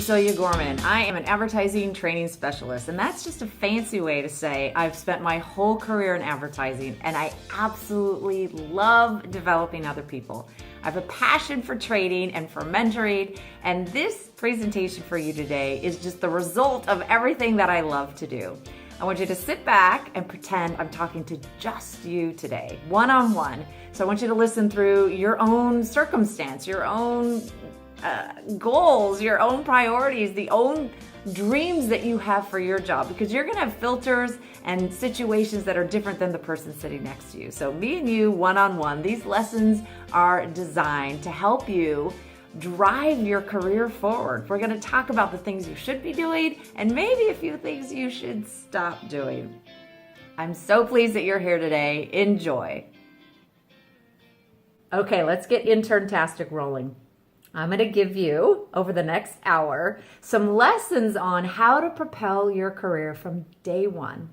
Cecilia Gorman. I am an advertising training specialist, and that's just a fancy way to say I've spent my whole career in advertising, and I absolutely love developing other people. I have a passion for training and for mentoring, and this presentation for you today is just the result of everything that I love to do. I want you to sit back and pretend I'm talking to just you today, one-on-one. So I want you to listen through your own circumstance, your own goals, your own priorities, the own dreams that you have for your job, because you're going to have filters and situations that are different than the person sitting next to you. So me and you, one-on-one, these lessons are designed to help you drive your career forward. We're going to talk about the things you should be doing and maybe a few things you should stop doing. I'm so pleased that you're here today. Enjoy. Okay, let's get Interntastic rolling. I'm going to give you, over the next hour, some lessons on how to propel your career from day one.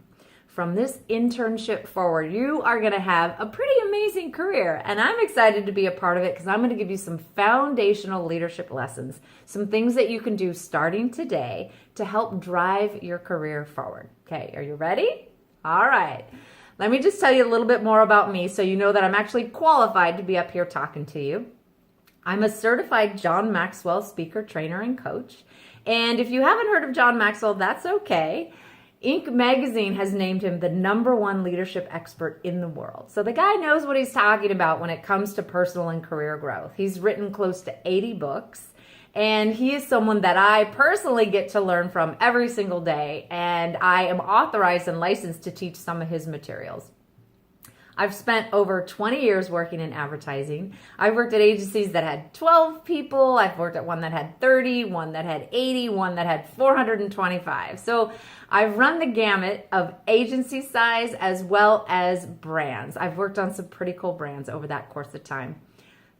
From this internship forward, you are going to have a pretty amazing career, and I'm excited to be a part of it because I'm going to give you some foundational leadership lessons, some things that you can do starting today to help drive your career forward. Okay, are you ready? All right. Let me just tell you a little bit more about me so you know that I'm actually qualified to be up here talking to you. I'm a certified John Maxwell speaker, trainer, and coach. And if you haven't heard of John Maxwell, that's okay. Inc. magazine has named him the #1 leadership expert in the world. So the guy knows what he's talking about when it comes to personal and career growth. He's written close to 80 books, and he is someone that I personally get to learn from every single day, and I am authorized and licensed to teach some of his materials. I've spent over 20 years working in advertising. I've worked at agencies that had 12 people. I've worked at one that had 30, one that had 80, one that had 425. So I've run the gamut of agency size as well as brands. I've worked on some pretty cool brands over that course of time.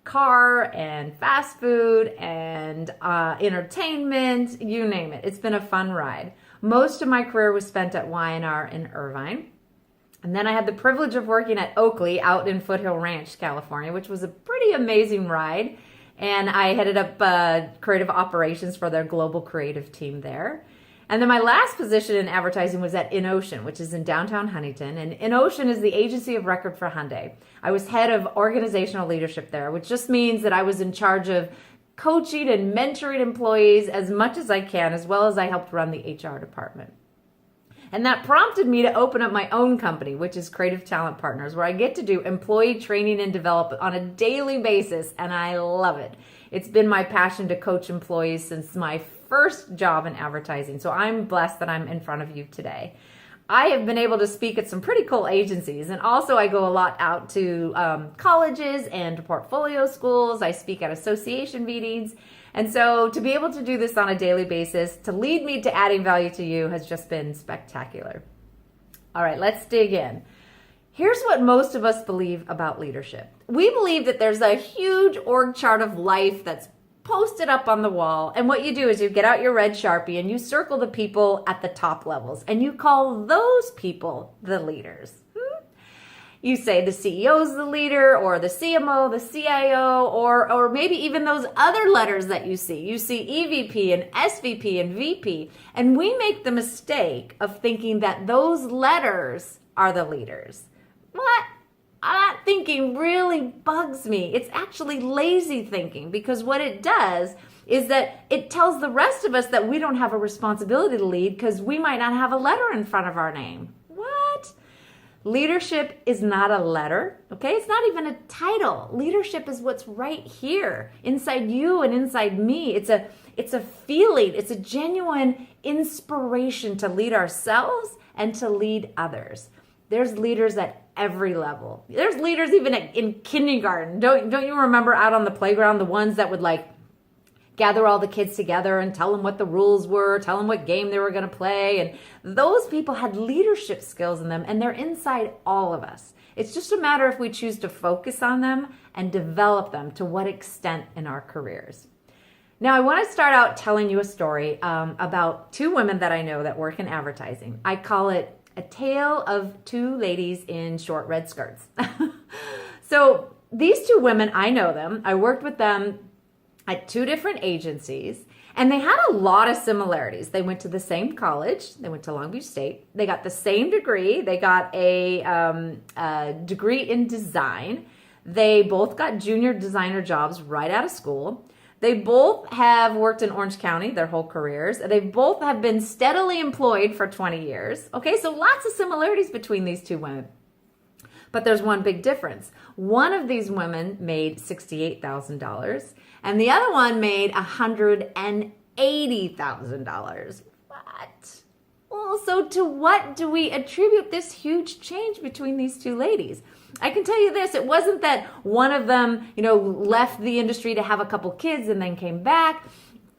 Car and fast food and entertainment, you name it. It's been a fun ride. Most of my career was spent at Y&R in Irvine. And then I had the privilege of working at Oakley out in Foothill Ranch, California, which was a pretty amazing ride. And I headed up creative operations for their global creative team there. And then my last position in advertising was at InOcean, which is in downtown Huntington. And InOcean is the agency of record for Hyundai. I was head of organizational leadership there, which just means that I was in charge of coaching and mentoring employees as much as I can, as well as I helped run the HR department. And that prompted me to open up my own company, which is Creative Talent Partners, where I get to do employee training and development on a daily basis, and I love it. It's been my passion to coach employees since my first job in advertising, so I'm blessed that I'm in front of you today. I have been able to speak at some pretty cool agencies, and also I go a lot out to colleges and to portfolio schools. I speak at association meetings. And so to be able to do this on a daily basis, to lead me to adding value to you, has just been spectacular. All right, let's dig in. Here's what most of us believe about leadership. We believe that there's a huge org chart of life that's posted up on the wall. And what you do is you get out your red Sharpie and you circle the people at the top levels. And you call those people the leaders. You say the CEO is the leader, or the CMO, the CIO, or maybe even those other letters that you see. You see EVP and SVP and VP. And we make the mistake of thinking that those letters are the leaders. What? That thinking really bugs me. It's actually lazy thinking, because what it does is that it tells the rest of us that we don't have a responsibility to lead because we might not have a letter in front of our name. What? Leadership is not a letter, okay? It's not even a title. Leadership is what's right here inside you and inside me. It's a feeling. It's a genuine inspiration to lead ourselves and to lead others. There's leaders at every level. There's leaders even in kindergarten. Don't you remember out on the playground, the ones that would gather all the kids together and tell them what the rules were, tell them what game they were going to play. And those people had leadership skills in them, and they're inside all of us. It's just a matter if we choose to focus on them and develop them to what extent in our careers. Now, I want to start out telling you a story about two women that I know that work in advertising. I call it a tale of two ladies in short red skirts. So these two women, I know them. I worked with them at two different agencies, And they had a lot of similarities. They went to the same college. They went to Long Beach State. They got the same degree. They got a degree in design. They both got junior designer jobs right out of school. They both have worked in Orange County their whole careers. They both have been steadily employed for 20 years. Okay, so lots of similarities between these two women. But there's one big difference. One of these women made $68,000 and the other one made $180,000. What? Well, so to what do we attribute this huge change between these two ladies? I can tell you this, it wasn't that one of them, left the industry to have a couple kids and then came back.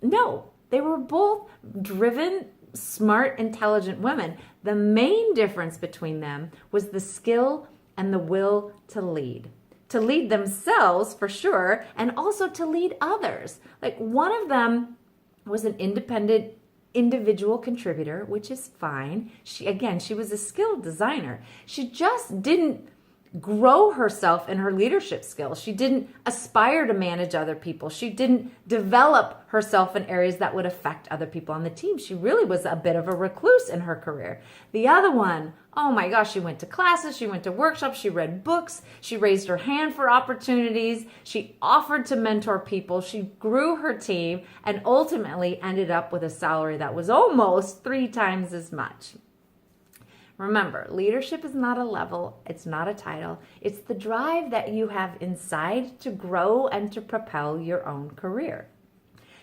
No, they were both driven, smart, intelligent women. The main difference between them was the skill and the will to lead themselves for sure, and also to lead others. Like one of them was an independent individual contributor, which is fine. She was a skilled designer. She just didn't grow herself in her leadership skills. She didn't aspire to manage other people. She didn't develop herself in areas that would affect other people on the team. She really was a bit of a recluse in her career. The other one, oh my gosh, she went to classes, she went to workshops, she read books, she raised her hand for opportunities, she offered to mentor people, she grew her team, and ultimately ended up with a salary that was almost 3 times as much. Remember, leadership is not a level, it's not a title, it's the drive that you have inside to grow and to propel your own career.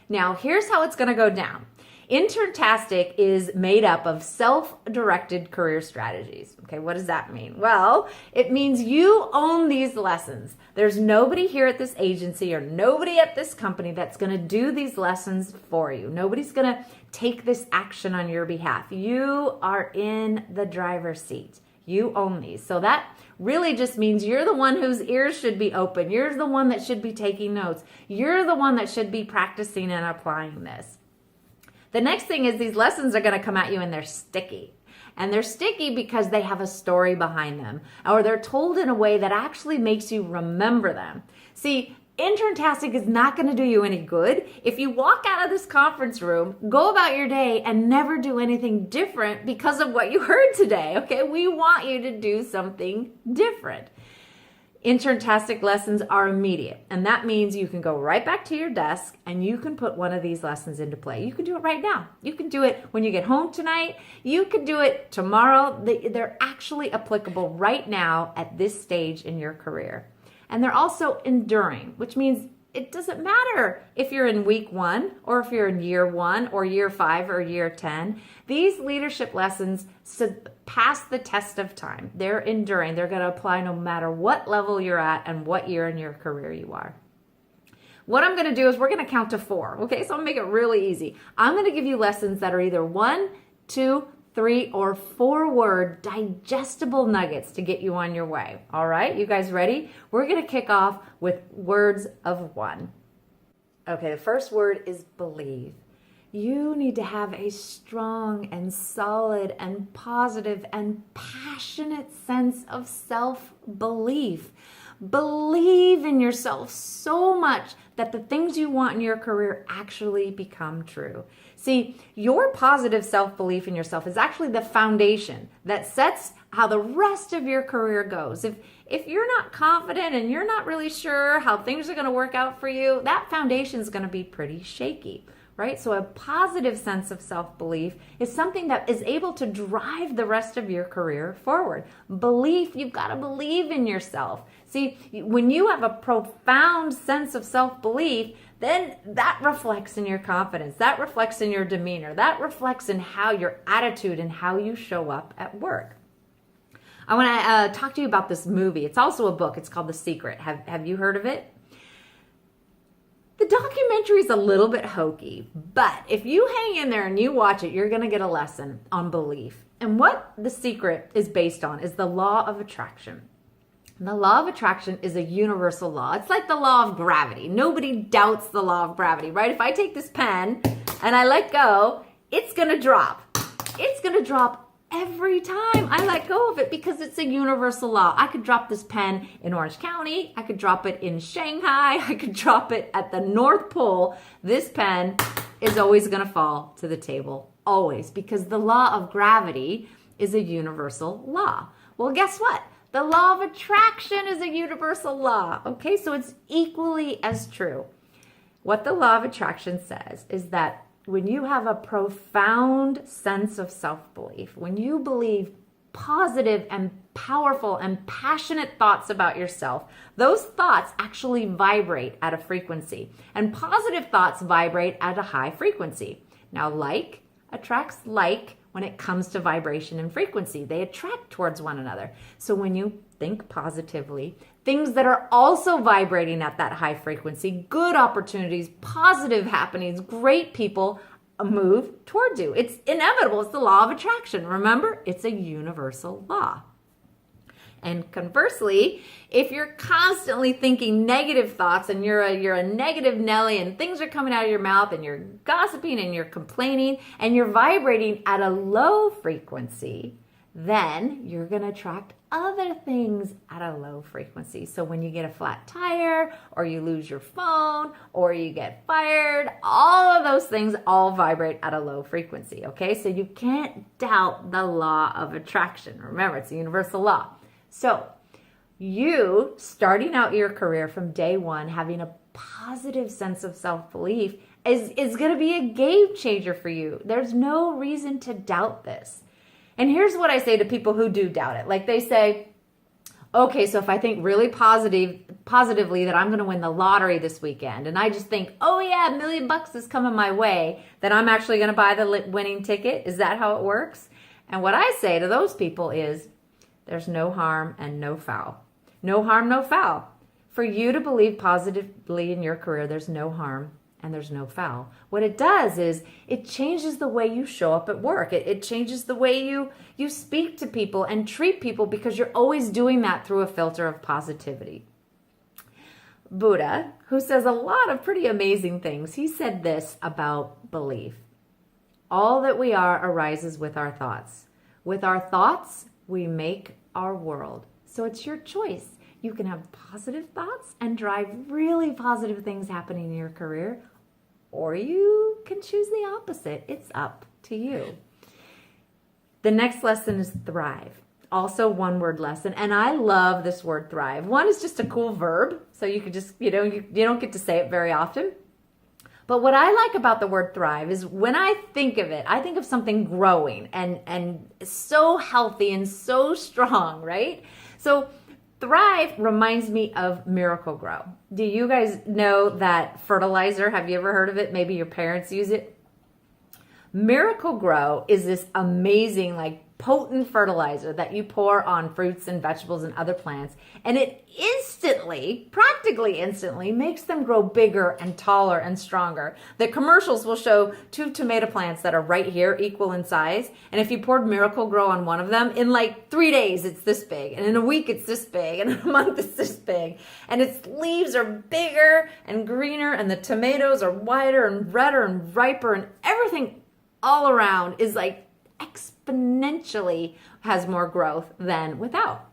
Now, here's how it's going to go down. Interntastic is made up of self-directed career strategies. Okay, what does that mean? Well, it means you own these lessons. There's nobody here at this agency or nobody at this company that's going to do these lessons for you. Nobody's going to take this action on your behalf. You are in the driver's seat. You own these. So that really just means you're the one whose ears should be open. You're the one that should be taking notes. You're the one that should be practicing and applying this. The next thing is these lessons are going to come at you and they're sticky. And they're sticky because they have a story behind them, or they're told in a way that actually makes you remember them. See, Interntastic is not going to do you any good if you walk out of this conference room, go about your day, and never do anything different because of what you heard today. Okay, we want you to do something different. Interntastic lessons are immediate, and that means you can go right back to your desk and you can put one of these lessons into play. You can do it right now. You can do it when you get home tonight. You can do it tomorrow. They're actually applicable right now at this stage in your career. And they're also enduring, which means it doesn't matter if you're in week 1 or if you're in year 1 or year 5 or year 10. These leadership lessons pass the test of time. They're enduring. They're going to apply no matter what level you're at and what year in your career you are. What I'm going to do is we're going to count to 4. Okay, so I'm going to make it really easy. I'm going to give you lessons that are either 1, 2, 3, or 4-word digestible nuggets to get you on your way. All right, you guys ready? We're going to kick off with words of 1. Okay, the first word is believe. You need to have a strong and solid and positive and passionate sense of self-belief. Believe in yourself so much that the things you want in your career actually become true. See, your positive self-belief in yourself is actually the foundation that sets how the rest of your career goes. If you're not confident and you're not really sure how things are going to work out for you, that foundation is going to be pretty shaky. Right? So a positive sense of self-belief is something that is able to drive the rest of your career forward. Belief, you've got to believe in yourself. See, when you have a profound sense of self-belief, then that reflects in your confidence. That reflects in your demeanor. That reflects in how your attitude and how you show up at work. I want to talk to you about this movie. It's also a book. It's called The Secret. Have you heard of it? The documentary is a little bit hokey, but if you hang in there and you watch it, you're going to get a lesson on belief. And what The Secret is based on is the law of attraction. And the law of attraction is a universal law. It's like the law of gravity. Nobody doubts the law of gravity, right? If I take this pen and I let go, it's going to drop. It's going to drop every time I let go of it because it's a universal law. I could drop this pen in Orange County. I could drop it in Shanghai. I could drop it at the North Pole. This pen is always going to fall to the table, always, because the law of gravity is a universal law. Well, guess what? The law of attraction is a universal law, okay? So it's equally as true. What the law of attraction says is that when you have a profound sense of self-belief, when you believe positive and powerful and passionate thoughts about yourself, those thoughts actually vibrate at a frequency. And positive thoughts vibrate at a high frequency. Now, like attracts like when it comes to vibration and frequency. They attract towards one another. So when you think positively, things that are also vibrating at that high frequency, good opportunities, positive happenings, great people move towards you. It's inevitable. It's the law of attraction. Remember, it's a universal law. And conversely, if you're constantly thinking negative thoughts and you're a negative Nelly and things are coming out of your mouth and you're gossiping and you're complaining and you're vibrating at a low frequency, then you're going to attract other things at a low frequency. So when you get a flat tire or you lose your phone or you get fired, all of those things all vibrate at a low frequency, okay? So you can't doubt the law of attraction. Remember, it's a universal law. So you starting out your career from day one, having a positive sense of self-belief is going to be a game changer for you. There's no reason to doubt this. And here's what I say to people who do doubt it. Like they say, okay, so if I think really positively that I'm going to win the lottery this weekend, and I just think, oh yeah, $1 million is coming my way, then I'm actually going to buy the winning ticket. Is that how it works? And what I say to those people is, there's no harm and no foul. No harm, no foul. For you to believe positively in your career, there's no harm and there's no foul. What it does is it changes the way you show up at work. It changes the way you speak to people and treat people because you're always doing that through a filter of positivity. Buddha, who says a lot of pretty amazing things, he said this about belief. All that we are arises with our thoughts. With our thoughts, we make our world. So it's your choice. You can have positive thoughts and drive really positive things happening in your career, or you can choose the opposite. It's up to you. The next lesson is thrive. Also one word lesson. And I love this word thrive. One is just a cool verb. So you could just, you don't get to say it very often. But what I like about the word thrive is when I think of it, I think of something growing and so healthy and so strong, right? So thrive reminds me of Miracle-Gro. Do you guys know that fertilizer? Have you ever heard of it? Maybe your parents use it. Miracle-Gro is this amazing, potent fertilizer that you pour on fruits and vegetables and other plants, and it practically instantly makes them grow bigger and taller and stronger. The commercials will show 2 tomato plants that are right here, equal in size, and if you poured Miracle-Gro on one of them, in 3 days it's this big, and in a week it's this big, and in a month it's this big, and its leaves are bigger and greener, and the tomatoes are wider and redder and riper, and everything all around is exponentially has more growth than without.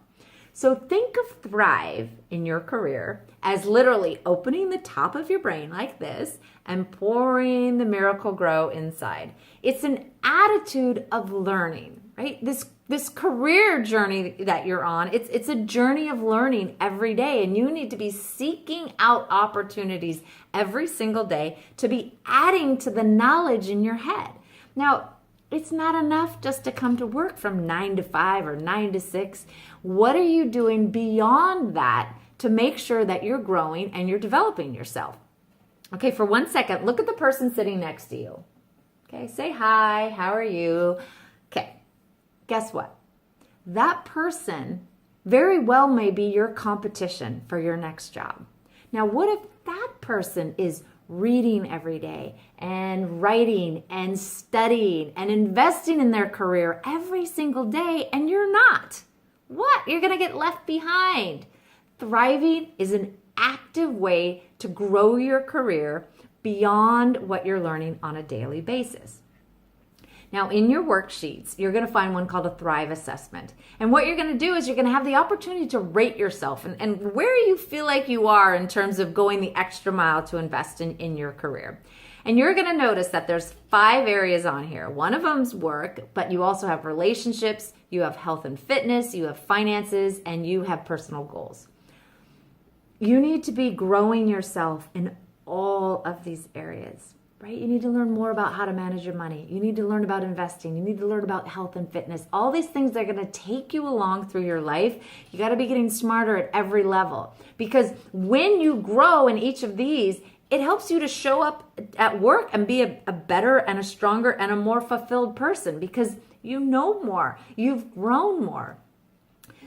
So think of thrive in your career as literally opening the top of your brain like this and pouring the Miracle-Gro inside. It's an attitude of learning, right? This career journey that you're on, it's a journey of learning every day, and you need to be seeking out opportunities every single day to be adding to the knowledge in your head. Now, it's not enough just to come to work from 9 to 5 or 9 to 6. What are you doing beyond that to make sure that you're growing and you're developing yourself? Okay, for 1 second, look at the person sitting next to you. Okay, say hi, how are you? Okay, guess what? That person very well may be your competition for your next job. Now, what if that person is reading every day and writing and studying and investing in their career every single day, and you're not? What? You're going to get left behind. Thriving is an active way to grow your career beyond what you're learning on a daily basis. Now, in your worksheets, you're going to find one called a Thrive Assessment. And what you're going to do is you're going to have the opportunity to rate yourself and where you feel like you are in terms of going the extra mile to invest in your career. And you're going to notice that there's 5 areas on here. One of them's work, but you also have relationships, you have health and fitness, you have finances, and you have personal goals. You need to be growing yourself in all of these areas, right? You need to learn more about how to manage your money. You need to learn about investing. You need to learn about health and fitness. All these things are going to take you along through your life. You got to be getting smarter at every level, because when you grow in each of these, it helps you to show up at work and be a better and a stronger and a more fulfilled person, because you know more, you've grown more.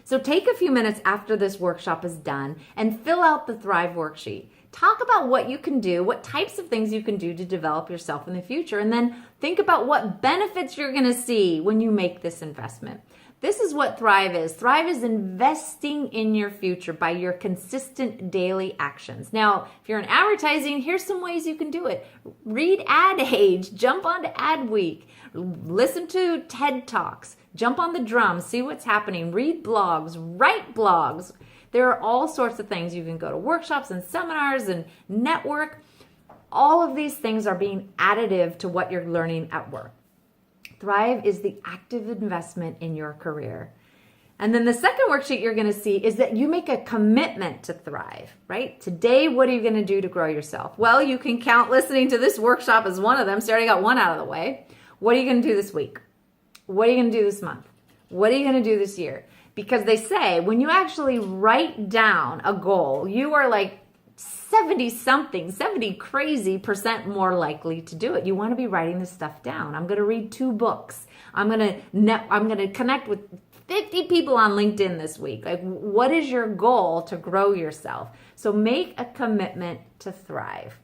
So take a few minutes after this workshop is done and fill out the Thrive worksheet. Talk about what you can do, what types of things you can do to develop yourself in the future, and then think about what benefits you're going to see when you make this investment. This is what Thrive is. Thrive is investing in your future by your consistent daily actions. Now, if you're in advertising, here's some ways you can do it. Read Ad Age, jump onto Ad Week, listen to TED Talks, jump on the drum, see what's happening, read blogs, write blogs. There are all sorts of things. You can go to workshops and seminars and network. All of these things are being additive to what you're learning at work. Thrive is the active investment in your career. And then the second worksheet you're going to see is that you make a commitment to thrive, right? Today, what are you going to do to grow yourself? Well, you can count listening to this workshop as one of them. So you already got one out of the way. What are you going to do this week? What are you going to do this month? What are you going to do this year? Because they say when you actually write down a goal, you are like 70 crazy % more likely to do it. You want to be writing this stuff down. I'm going to read 2 books. I'm going to connect with 50 people on LinkedIn this week. Like, what is your goal to grow yourself? So make a commitment to thrive.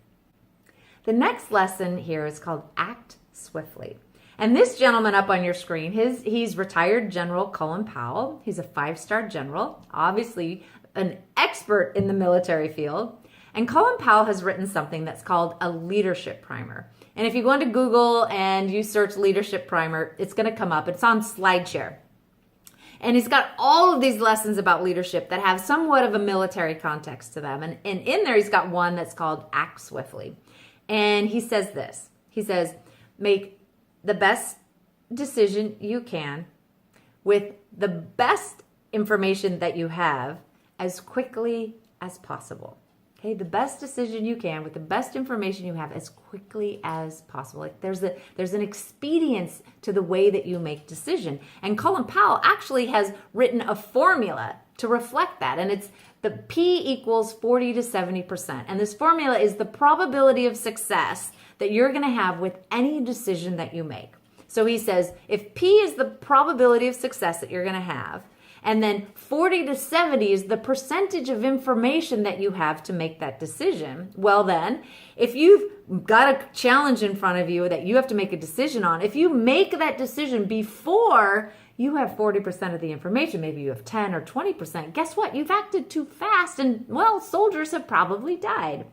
The next lesson here is called Act Swiftly. And this gentleman up on your screen, he's retired General Colin Powell. He's a 5-star general, obviously an expert in the military field. And Colin Powell has written something that's called a leadership primer. And if you go into Google and you search leadership primer, it's going to come up. It's on SlideShare. And he's got all of these lessons about leadership that have somewhat of a military context to them. And in there, he's got one that's called Act Swiftly. And he says this. He says, make the best decision you can with the best information that you have as quickly as possible. Okay, the best decision you can with the best information you have as quickly as possible. Like there's an expedience to the way that you make decision. And Colin Powell actually has written a formula to reflect that. And it's the P equals 40 to 70%. And this formula is the probability of success that you're going to have with any decision that you make. So he says, if P is the probability of success that you're going to have, and then 40 to 70 is the percentage of information that you have to make that decision. Well then, if you've got a challenge in front of you that you have to make a decision on, if you make that decision before you have 40% of the information, maybe you have 10 or 20%, guess what? You've acted too fast and, well, soldiers have probably died.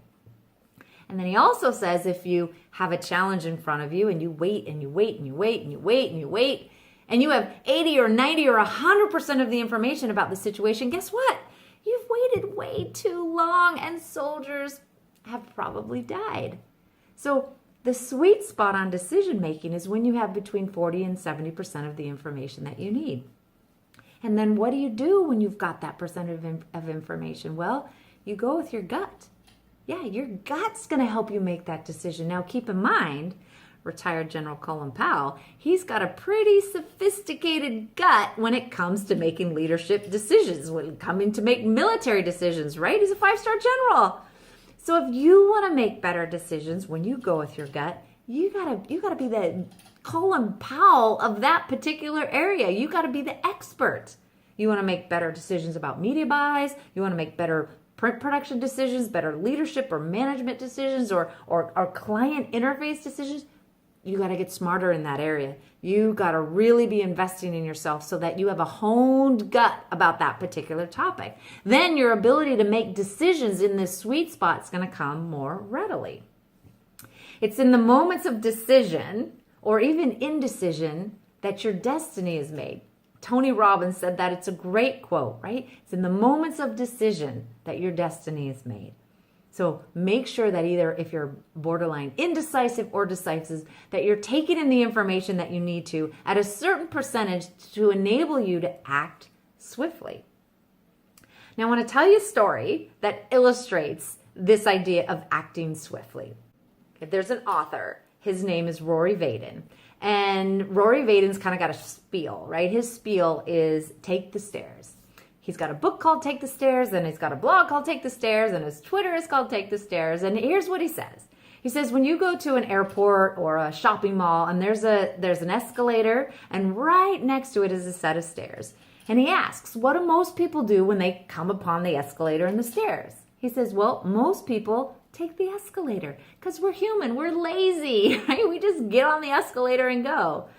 And then he also says if you have a challenge in front of you and you wait and you wait and you wait and you wait and you wait, and you have 80 or 90 or 100% of the information about the situation, guess what? You've waited way too long and soldiers have probably died. So the sweet spot on decision making is when you have between 40 and 70% of the information that you need. And then what do you do when you've got that percent of information? Well, you go with your gut. Yeah, your gut's going to help you make that decision. Now, keep in mind, retired General Colin Powell, he's got a pretty sophisticated gut when it comes to making leadership decisions, when coming to make military decisions, right? He's a 5-star general. So if you want to make better decisions when you go with your gut, you gotta be the Colin Powell of that particular area. You gotta be the expert. You want to make better decisions about media buys. You want to make better print production decisions, better leadership or management decisions, or client interface decisions. You got to get smarter in that area. You got to really be investing in yourself so that you have a honed gut about that particular topic. Then your ability to make decisions in this sweet spot is going to come more readily. It's in the moments of decision or even indecision that your destiny is made. Tony Robbins said that. It's a great quote, right? It's in the moments of decision that your destiny is made. So make sure that either if you're borderline indecisive or decisive, that you're taking in the information that you need to at a certain percentage to enable you to act swiftly. Now I want to tell you a story that illustrates this idea of acting swiftly. If there's an author, his name is Rory Vaden. And Rory Vaden's kind of got a spiel, right? His spiel is take the stairs. He's got a book called Take the Stairs, and he's got a blog called Take the Stairs, and his Twitter is called Take the Stairs. And here's what he says. He says, when you go to an airport or a shopping mall and there's an escalator, and right next to it is a set of stairs. And he asks, what do most people do when they come upon the escalator and the stairs? He says, well, most people take the escalator because we're human. We're lazy, right? We just get on the escalator and go.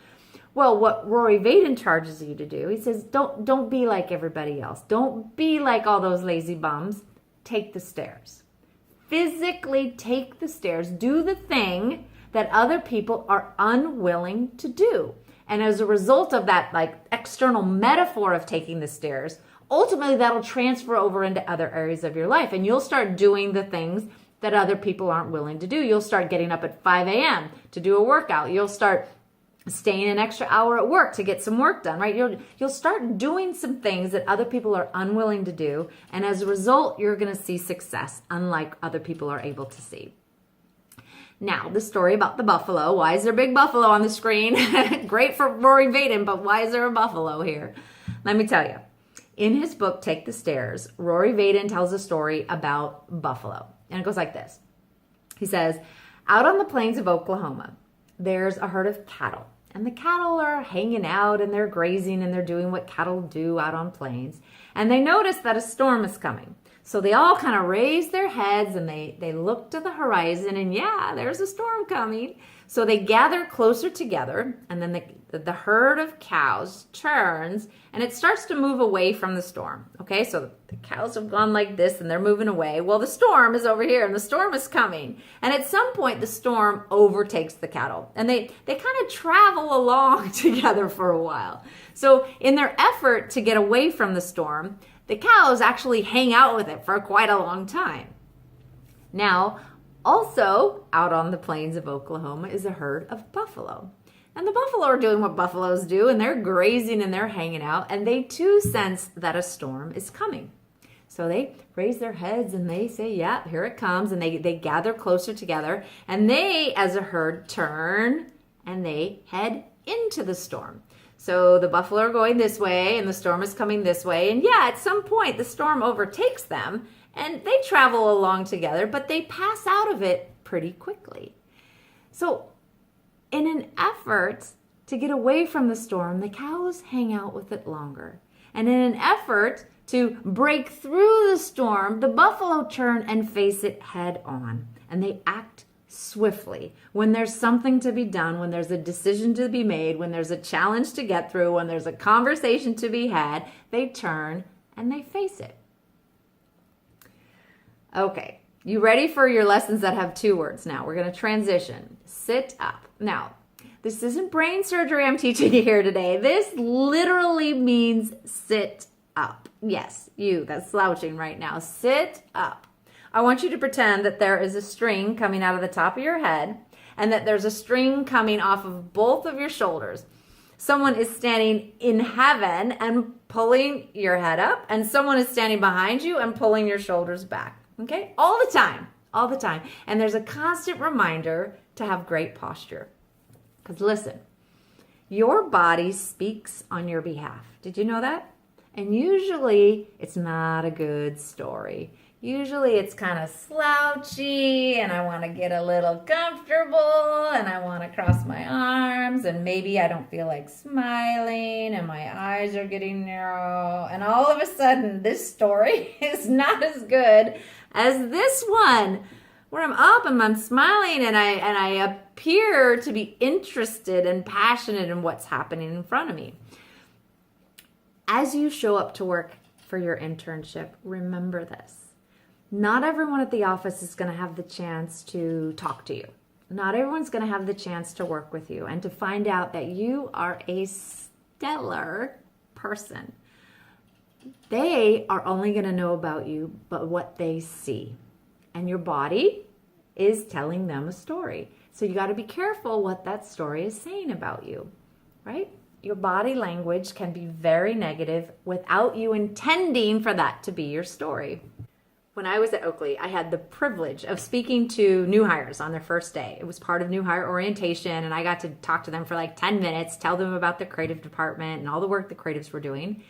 Well, what Rory Vaden charges you to do, he says, don't be like everybody else. Don't be like all those lazy bums. Take the stairs. Physically take the stairs. Do the thing that other people are unwilling to do. And as a result of that, like, external metaphor of taking the stairs, ultimately that'll transfer over into other areas of your life. And you'll start doing the things that other people aren't willing to do. You'll start getting up at 5 a.m. to do a workout. You'll start staying an extra hour at work to get some work done, right? You'll start doing some things that other people are unwilling to do. And as a result, you're going to see success, unlike other people are able to see. Now, the story about the buffalo. Why is there a big buffalo on the screen? Great for Rory Vaden, but why is there a buffalo here? Let me tell you. In his book, Take the Stairs, Rory Vaden tells a story about buffalo. And it goes like this. He says, out on the plains of Oklahoma, there's a herd of cattle. And the cattle are hanging out and they're grazing and they're doing what cattle do out on plains. And they notice that a storm is coming. So they all kind of raise their heads and they look to the horizon and yeah, there's a storm coming. So they gather closer together and then the herd of cows turns and it starts to move away from the storm. Okay, so the cows have gone like this and they're moving away. Well, the storm is over here and the storm is coming. And at some point the storm overtakes the cattle and they kind of travel along together for a while. So in their effort to get away from the storm, the cows actually hang out with it for quite a long time. Now, also out on the plains of Oklahoma is a herd of buffalo. And the buffalo are doing what buffaloes do, and they're grazing and they're hanging out, and they too sense that a storm is coming. So they raise their heads and they say, yeah, here it comes, and they gather closer together, and they, as a herd, turn and they head into the storm. So the buffalo are going this way and the storm is coming this way. And yeah, at some point the storm overtakes them and they travel along together, but they pass out of it pretty quickly. So in an effort to get away from the storm, the cows hang out with it longer. And in an effort to break through the storm, the buffalo turn and face it head on. And they act swiftly. When there's something to be done, when there's a decision to be made, when there's a challenge to get through, when there's a conversation to be had, they turn and they face it. Okay, you ready for your lessons that have 2 words now? We're going to transition. Sit up. Now, this isn't brain surgery I'm teaching you here today. This literally means sit up. Yes, you that's slouching right now. Sit up. I want you to pretend that there is a string coming out of the top of your head and that there's a string coming off of both of your shoulders. Someone is standing in heaven and pulling your head up, and someone is standing behind you and pulling your shoulders back. Okay? All the time. All the time. And there's a constant reminder to have great posture. Because listen, your body speaks on your behalf. Did you know that? And usually it's not a good story. Usually it's kind of slouchy and I want to get a little comfortable and I want to cross my arms and maybe I don't feel like smiling and my eyes are getting narrow. And all of a sudden this story is not as good as this one where I'm up and I'm smiling and I appear to be interested and passionate in what's happening in front of me. As you show up to work for your internship, remember this. Not everyone at the office is going to have the chance to talk to you. Not everyone's going to have the chance to work with you and to find out that you are a stellar person. They are only going to know about you but what they see. and your body is telling them a story. So you got to be careful what that story is saying about you, right? Your body language can be very negative without you intending for that to be your story. When I was at Oakley, I had the privilege of speaking to new hires on their first day. It was part of new hire orientation, and I got to talk to them for like 10 minutes, tell them about the creative department and all the work the creatives were doing.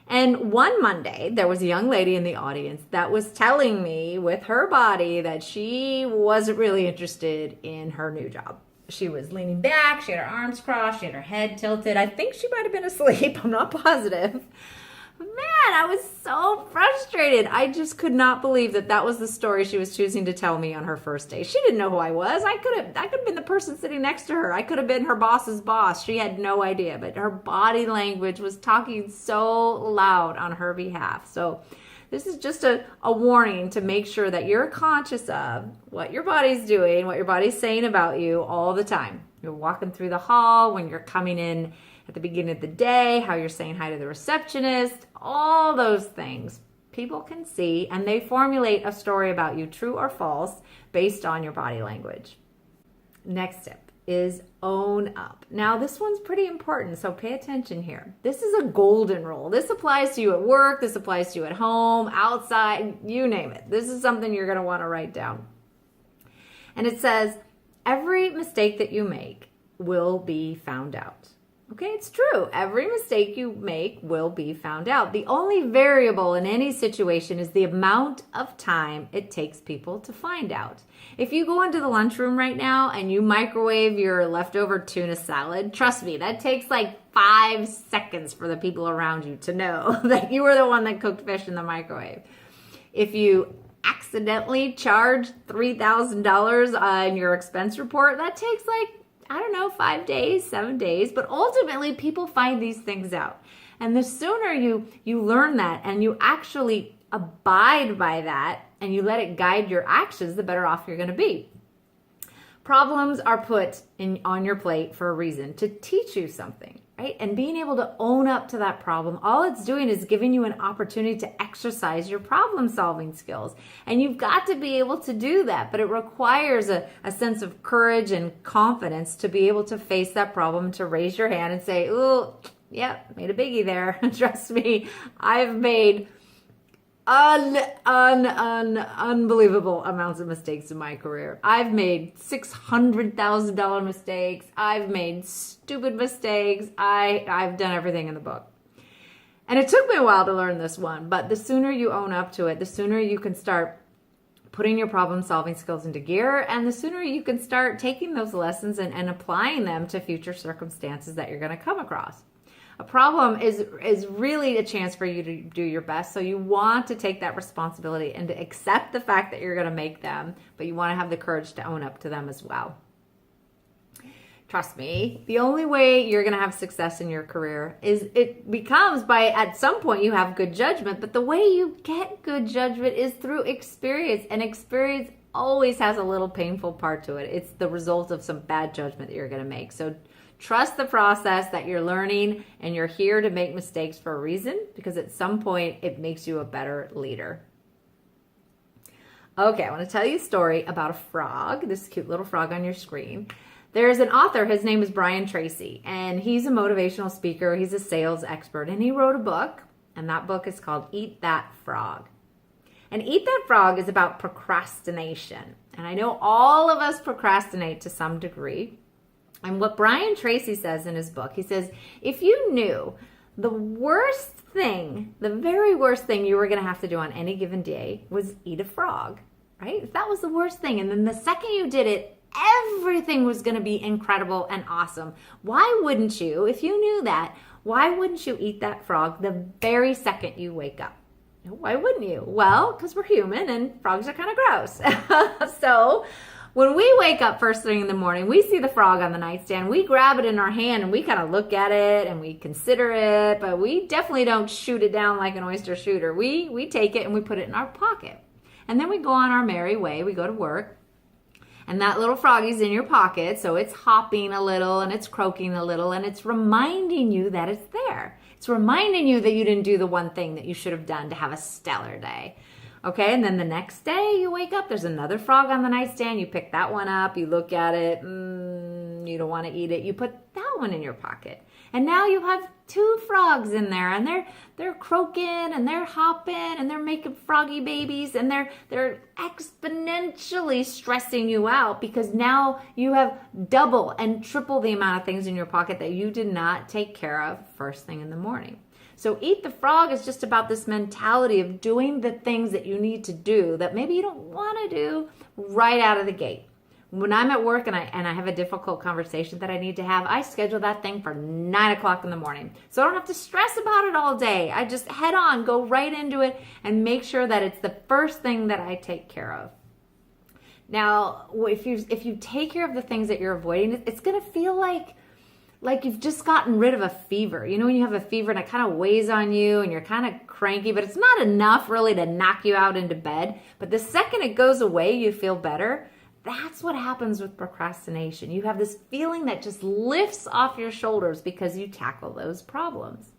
And one Monday, there was a young lady in the audience that was telling me with her body that she wasn't really interested in her new job. She was leaning back, she had her arms crossed, she had her head tilted. I think she might have been asleep, I'm not positive. Man, I was so frustrated. I just could not believe that that was the story she was choosing to tell me on her first day. She didn't know who I was. I could have been the person sitting next to her. I could have been her boss's boss. She had no idea, but her body language was talking so loud on her behalf. So this is just a warning to make sure that you're conscious of what your body's doing, what your body's saying about you all the time. You're walking through the hall, when you're coming in at the beginning of the day, how you're saying hi to the receptionist, all those things people can see, and they formulate a story about you, true or false, based on your body language. Next tip is own up. Now, this one's pretty important, so pay attention here. This is a golden rule. This applies to you at work, this applies to you at home, outside, you name it. This is something you're going to want to write down. And it says, every mistake that you make will be found out. Okay, it's true. Every mistake you make will be found out. The only variable in any situation is the amount of time it takes people to find out. If you go into the lunchroom right now and you microwave your leftover tuna salad, trust me, that takes like 5 seconds for the people around you to know that you were the one that cooked fish in the microwave. If you accidentally charge $3,000 on your expense report, that takes like 5 days, 7 days, but ultimately people find these things out. And the sooner you learn that and you actually abide by that and you let it guide your actions, the better off you're going to be. Problems are put on your plate for a reason, to teach you something, right? And being able to own up to that problem, all it's doing is giving you an opportunity to exercise your problem-solving skills. And you've got to be able to do that, but it requires a sense of courage and confidence to be able to face that problem, to raise your hand and say, "Ooh, yep, made a biggie there." Trust me, I've made unbelievable amounts of mistakes in my career. I've made $600,000 mistakes. I've made stupid mistakes. I've done everything in the book. And it took me a while to learn this one, but the sooner you own up to it, the sooner you can start putting your problem-solving skills into gear, and the sooner you can start taking those lessons and applying them to future circumstances that you're going to come across. A problem is really a chance for you to do your best, so you want to take that responsibility and to accept the fact that you're going to make them, but you want to have the courage to own up to them as well. Trust me, the only way you're going to have success in your career is it becomes by, at some point, you have good judgment, but the way you get good judgment is through experience, and experience always has a little painful part to it. It's the result of some bad judgment that you're going to make. So trust the process that you're learning, and you're here to make mistakes for a reason, because at some point it makes you a better leader. Okay, I want to tell you a story about a frog, this cute little frog on your screen. There's an author, his name is Brian Tracy, and he's a motivational speaker, he's a sales expert, and he wrote a book, and that book is called Eat That Frog. And Eat That Frog is about procrastination. And I know all of us procrastinate to some degree. And what Brian Tracy says in his book, he says, if you knew the worst thing, the very worst thing you were going to have to do on any given day was eat a frog, right? If that was the worst thing, and then the second you did it, everything was going to be incredible and awesome. Why wouldn't you, if you knew that, why wouldn't you eat that frog the very second you wake up? Why wouldn't you? Well, because we're human and frogs are kind of gross. So when we wake up first thing in the morning, we see the frog on the nightstand, we grab it in our hand and we kind of look at it and we consider it, but we definitely don't shoot it down like an oyster shooter. We take it and we put it in our pocket. And then we go on our merry way, we go to work, and that little froggy's in your pocket, so it's hopping a little and it's croaking a little and it's reminding you that it's there. It's reminding you that you didn't do the one thing that you should have done to have a stellar day. Okay, and then the next day you wake up, there's another frog on the nightstand. You pick that one up, you look at it, you don't want to eat it. You put that one in your pocket. And now you have 2 frogs in there, and they're croaking and they're hopping and they're making froggy babies, and they're exponentially stressing you out because now you have double and triple the amount of things in your pocket that you did not take care of first thing in the morning. So Eat the Frog is just about this mentality of doing the things that you need to do that maybe you don't want to do right out of the gate. When I'm at work and I have a difficult conversation that I need to have, I schedule that thing for 9 o'clock in the morning. So I don't have to stress about it all day. I just head on, go right into it, and make sure that it's the first thing that I take care of. Now, if you take care of the things that you're avoiding, it's going to feel like you've just gotten rid of a fever. You know, when you have a fever and it kind of weighs on you and you're kind of cranky, but it's not enough really to knock you out into bed. But the second it goes away, you feel better. That's what happens with procrastination. You have this feeling that just lifts off your shoulders because you tackle those problems.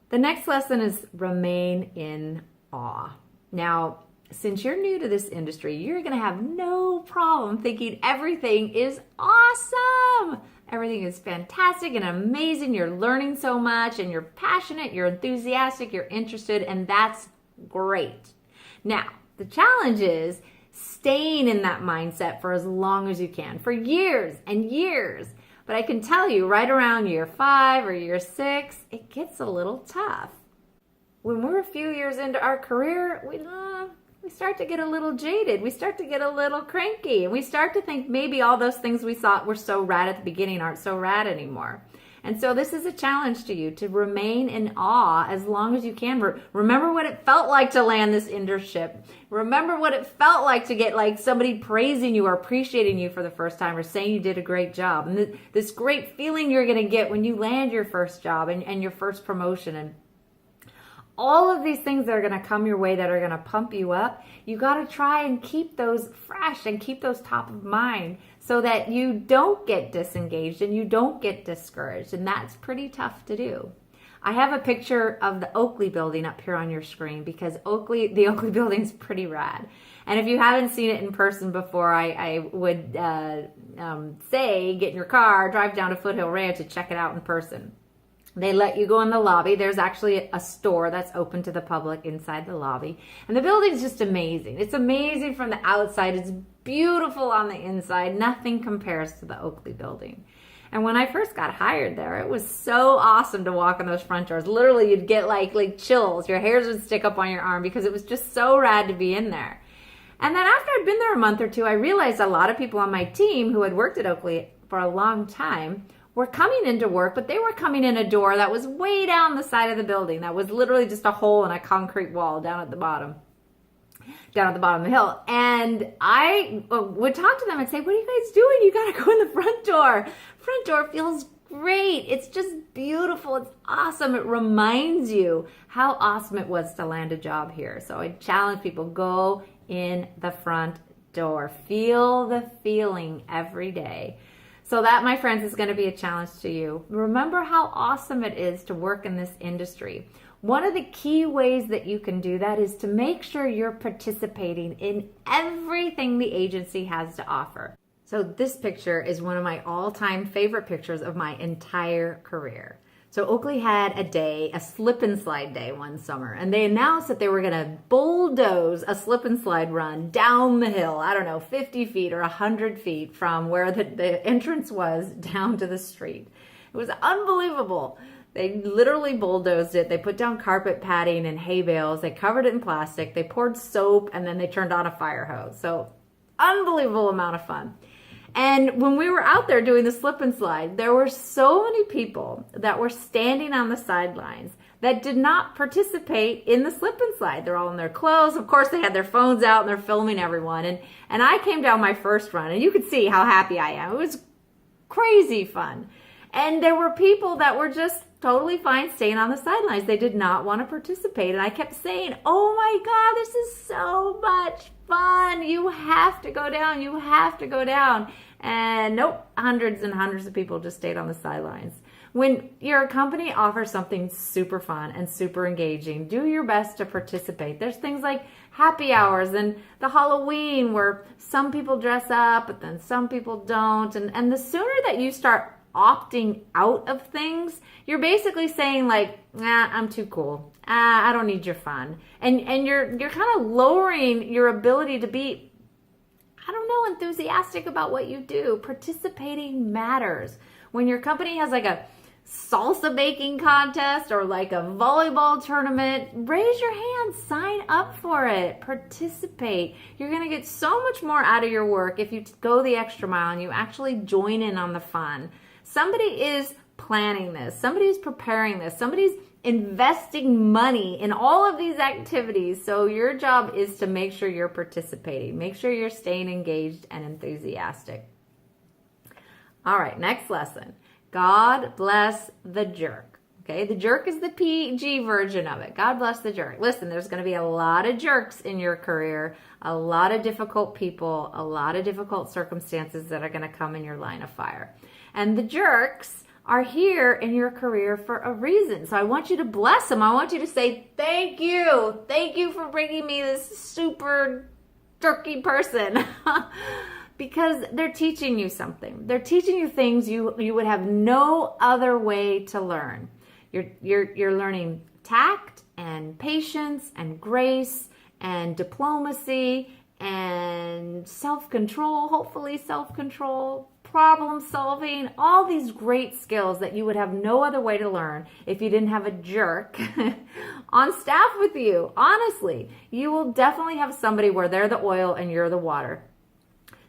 The next lesson is remain in awe. Now, since you're new to this industry, you're going to have no problem thinking everything is awesome. Everything is fantastic and amazing. You're learning so much and you're passionate, you're enthusiastic, you're interested, and that's great. Now, the challenge is staying in that mindset for as long as you can, for years and years. But I can tell you, right around year 5 or year 6, it gets a little tough. When we're a few years into our career, we start to get a little jaded. We start to get a little cranky. And we start to think maybe all those things we thought were so rad at the beginning aren't so rad anymore. And so this is a challenge to you to remain in awe as long as you can. Remember what it felt like to land this internship. Remember what it felt like to get like somebody praising you or appreciating you for the first time or saying you did a great job. And this great feeling you're going to get when you land your first job and your first promotion, and all of these things that are going to come your way that are going to pump you up. You got to try and keep those fresh and keep those top of mind so that you don't get disengaged and you don't get discouraged. And that's pretty tough to do. I have a picture of the Oakley building up here on your screen because the Oakley building is pretty rad. And if you haven't seen it in person before, I would say get in your car, drive down to Foothill Ranch and check it out in person. They let you go in the lobby. There's actually a store that's open to the public inside the lobby. And the building's just amazing. It's amazing from the outside. It's beautiful on the inside. Nothing compares to the Oakley building. And when I first got hired there, it was so awesome to walk in those front doors. Literally, you'd get like chills. Your hairs would stick up on your arm because it was just so rad to be in there. And then after I'd been there a month or two, I realized a lot of people on my team who had worked at Oakley for a long time were coming into work, but they were coming in a door that was way down the side of the building. That was literally just a hole in a concrete wall down at the bottom of the hill. And I would talk to them and say, what are you guys doing? You got to go in the front door. Front door feels great. It's just beautiful. It's awesome. It reminds you how awesome it was to land a job here. So I challenge people, go in the front door. Feel the feeling every day. So that, my friends, is going to be a challenge to you. Remember how awesome it is to work in this industry. One of the key ways that you can do that is to make sure you're participating in everything the agency has to offer. So this picture is one of my all-time favorite pictures of my entire career. So Oakley had a slip and slide day one summer, and they announced that they were going to bulldoze a slip and slide run down the hill, I don't know, 50 feet or 100 feet from where the entrance was down to the street. It was unbelievable. They literally bulldozed it. They put down carpet padding and hay bales. They covered it in plastic. They poured soap, and then they turned on a fire hose. So unbelievable amount of fun. And when we were out there doing the slip and slide, there were so many people that were standing on the sidelines that did not participate in the slip and slide. They're all in their clothes. Of course, they had their phones out and they're filming everyone. And I came down my first run, and you could see how happy I am. It was crazy fun. And there were people that were just totally fine staying on the sidelines. They did not want to participate. And I kept saying, oh my God, this is so much fun. You have to go down. You have to go down. And nope, hundreds and hundreds of people just stayed on the sidelines. When your company offers something super fun and super engaging, do your best to participate. There's things like happy hours and the Halloween where some people dress up, but then some people don't. And the sooner that you start opting out of things, you're basically saying like, nah, I'm too cool. I don't need your fun. And you're kind of lowering your ability to be, I don't know, enthusiastic about what you do. Participating matters. When your company has like a salsa baking contest or like a volleyball tournament, raise your hand, sign up for it, participate. You're going to get so much more out of your work if you go the extra mile and you actually join in on the fun. Somebody is planning this, somebody is preparing this, somebody's investing money in all of these activities. So your job is to make sure you're participating, make sure you're staying engaged and enthusiastic. All right, next lesson. God bless the jerk. Okay, the jerk is the PG version of it. God bless the jerk. Listen, there's going to be a lot of jerks in your career, a lot of difficult people, a lot of difficult circumstances that are going to come in your line of fire. And the jerks are here in your career for a reason. So I want you to bless them. I want you to say, thank you. Thank you for bringing me this super jerky person. Because they're teaching you something. They're teaching you things you would have no other way to learn. You're learning tact and patience and grace and diplomacy and self-control, hopefully self-control, problem solving, all these great skills that you would have no other way to learn if you didn't have a jerk on staff with you. Honestly, you will definitely have somebody where they're the oil and you're the water.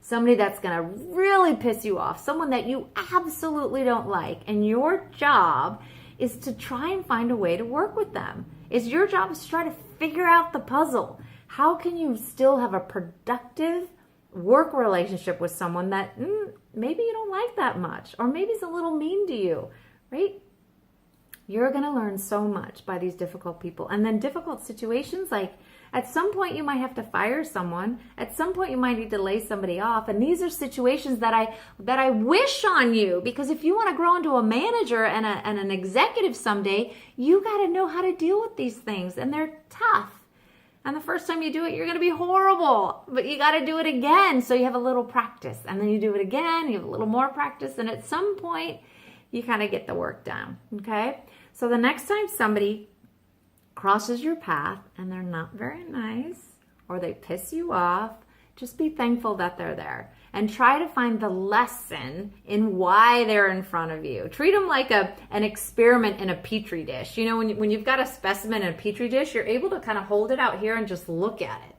Somebody that's going to really piss you off, someone that you absolutely don't like. And your job is to try and find a way to work with them. Your job is to try to figure out the puzzle. How can you still have a productive work relationship with someone that maybe you don't like that much, or maybe is a little mean to you, right? You're going to learn so much by these difficult people. And then difficult situations, like at some point you might have to fire someone. At some point you might need to lay somebody off. And these are situations that I wish on you, because if you want to grow into a manager and an executive someday, you got to know how to deal with these things. And they're tough. And the first time you do it, you're going to be horrible, but you got to do it again. So you have a little practice, and then you do it again. You have a little more practice. And at some point you kind of get the work done. Okay. So the next time somebody crosses your path and they're not very nice or they piss you off, just be thankful that they're there and try to find the lesson in why they're in front of you. Treat them like an experiment in a petri dish. You know, when you've got a specimen in a petri dish, you're able to kind of hold it out here and just look at it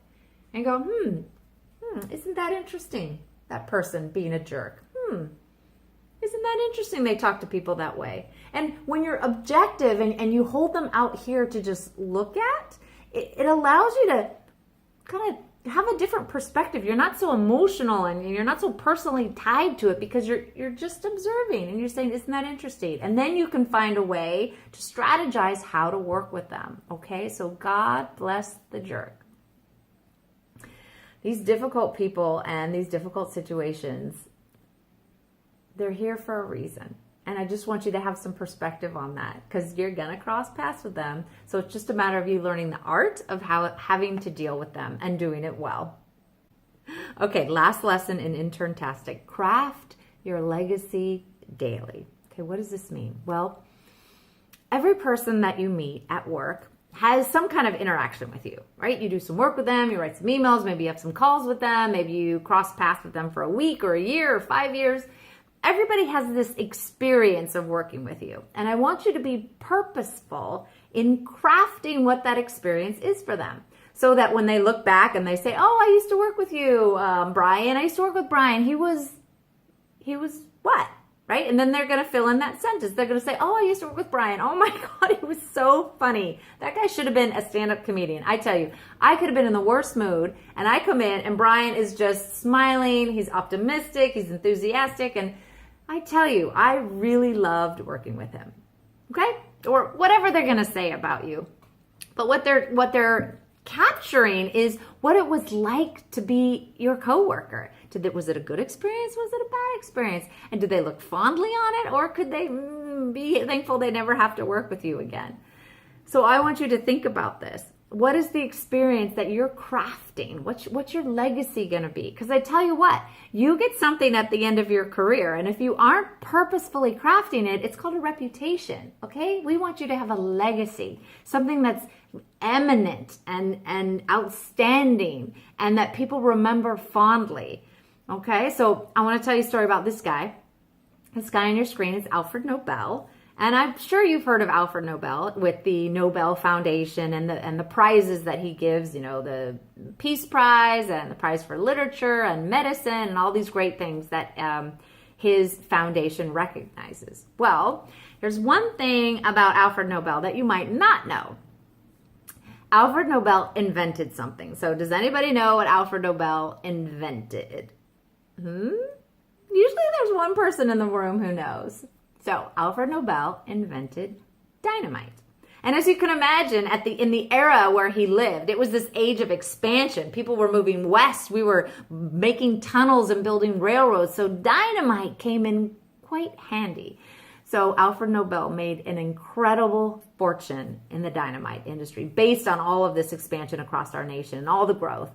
and go, isn't that interesting? That person being a jerk. Isn't that interesting they talk to people that way? And when you're objective and you hold them out here to just look at, it allows you to kind of have a different perspective. You're not so emotional and you're not so personally tied to it, because you're just observing and you're saying, isn't that interesting? And then you can find a way to strategize how to work with them. Okay, so God bless the jerk. These difficult people and these difficult situations, they're here for a reason. And I just want you to have some perspective on that, because you're going to cross paths with them. So it's just a matter of you learning the art of having to deal with them and doing it well. Okay, last lesson in Interntastic. Craft your legacy daily. Okay, what does this mean? Well, every person that you meet at work has some kind of interaction with you, right? You do some work with them, you write some emails, maybe you have some calls with them, maybe you cross paths with them for a week or a year or 5 years. Everybody has this experience of working with you. And I want you to be purposeful in crafting what that experience is for them. So that when they look back and they say, oh, I used to work with you, Brian. I used to work with Brian. He was what? Right? And then they're going to fill in that sentence. They're going to say, oh, I used to work with Brian. Oh my God, he was so funny. That guy should have been a stand-up comedian. I tell you, I could have been in the worst mood, and I come in and Brian is just smiling. He's optimistic. He's enthusiastic. And I tell you, I really loved working with him. Okay? Or whatever they're going to say about you. But what they're capturing is what it was like to be your coworker, Was it a good experience? Was it a bad experience? And did they look fondly on it? Or could they be thankful they never have to work with you again? So I want you to think about this. What is the experience that you're crafting? What's your legacy going to be? Because I tell you what, you get something at the end of your career, and if you aren't purposefully crafting it, it's called a reputation, okay? We want you to have a legacy, something that's eminent and outstanding, and that people remember fondly, okay? So I want to tell you a story about this guy. This guy on your screen is Alfred Nobel. And I'm sure you've heard of Alfred Nobel with the Nobel Foundation and the prizes that he gives, you know, the Peace Prize and the Prize for Literature and Medicine and all these great things that his foundation recognizes. Well, there's one thing about Alfred Nobel that you might not know. Alfred Nobel invented something. So does anybody know what Alfred Nobel invented? Usually there's one person in the room who knows. So Alfred Nobel invented dynamite. And as you can imagine, in the era where he lived, it was this age of expansion. People were moving west. We were making tunnels and building railroads. So dynamite came in quite handy. So Alfred Nobel made an incredible fortune in the dynamite industry based on all of this expansion across our nation and all the growth.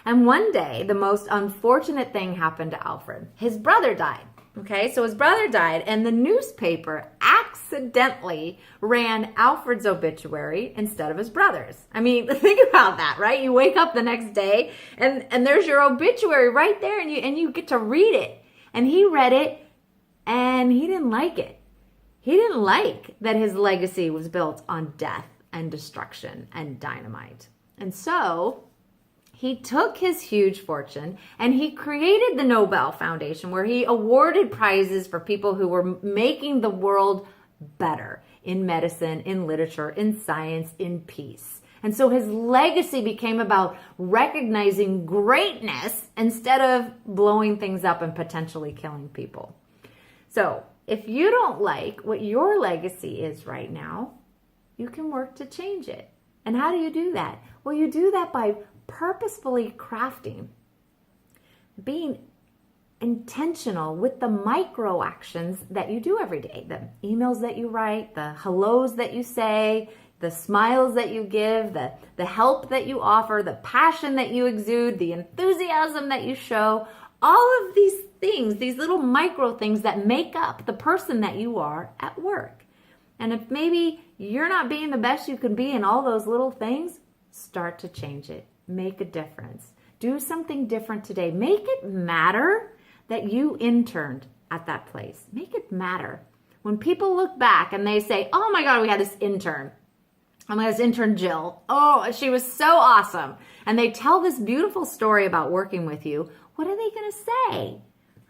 And one day, the most unfortunate thing happened to Alfred. His brother died. Okay, so his brother died, and the newspaper accidentally ran Alfred's obituary instead of his brother's. I mean, think about that, right? You wake up the next day, and there's your obituary right there, and you get to read it. And he read it, and he didn't like it. He didn't like that his legacy was built on death and destruction and dynamite. And so he took his huge fortune and he created the Nobel Foundation, where he awarded prizes for people who were making the world better in medicine, in literature, in science, in peace. And so his legacy became about recognizing greatness instead of blowing things up and potentially killing people. So if you don't like what your legacy is right now, you can work to change it. And how do you do that? Well, you do that by purposefully crafting, being intentional with the micro actions that you do every day, the emails that you write, the hellos that you say, the smiles that you give, the help that you offer, the passion that you exude, the enthusiasm that you show, all of these things, these little micro things that make up the person that you are at work. And if maybe you're not being the best you can be in all those little things, start to change it. Make a difference. Do something different today. Make it matter that you interned at that place. Make it matter. When people look back and they say, oh my God, we had this intern. Oh my God, this intern Jill. Oh, she was so awesome. And they tell this beautiful story about working with you. What are they going to say?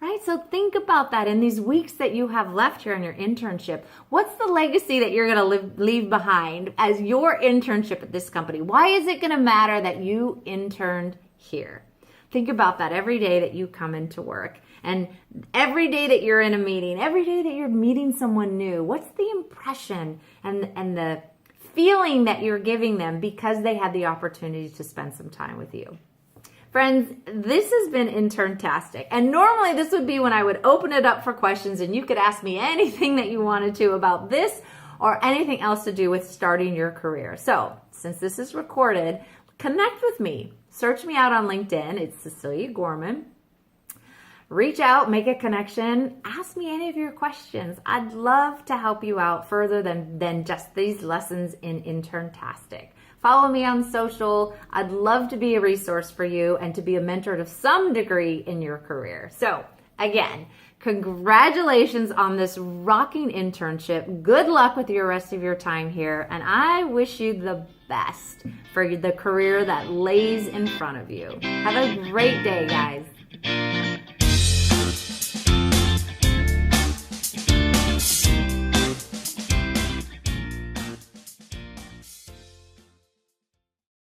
Right? So think about that in these weeks that you have left here in your internship. What's the legacy that you're going to leave behind as your internship at this company? Why is it going to matter that you interned here? Think about that every day that you come into work, and every day that you're in a meeting, every day that you're meeting someone new. What's the impression and the feeling that you're giving them because they had the opportunity to spend some time with you? Friends, this has been Interntastic. And normally this would be when I would open it up for questions and you could ask me anything that you wanted to about this or anything else to do with starting your career. So since this is recorded, connect with me. Search me out on LinkedIn. It's Cecilia Gorman. Reach out, make a connection, ask me any of your questions. I'd love to help you out further than just these lessons in Interntastic. Follow me on social. I'd love to be a resource for you and to be a mentor to some degree in your career. So again, congratulations on this rocking internship. Good luck with your rest of your time here. And I wish you the best for the career that lays in front of you. Have a great day, guys.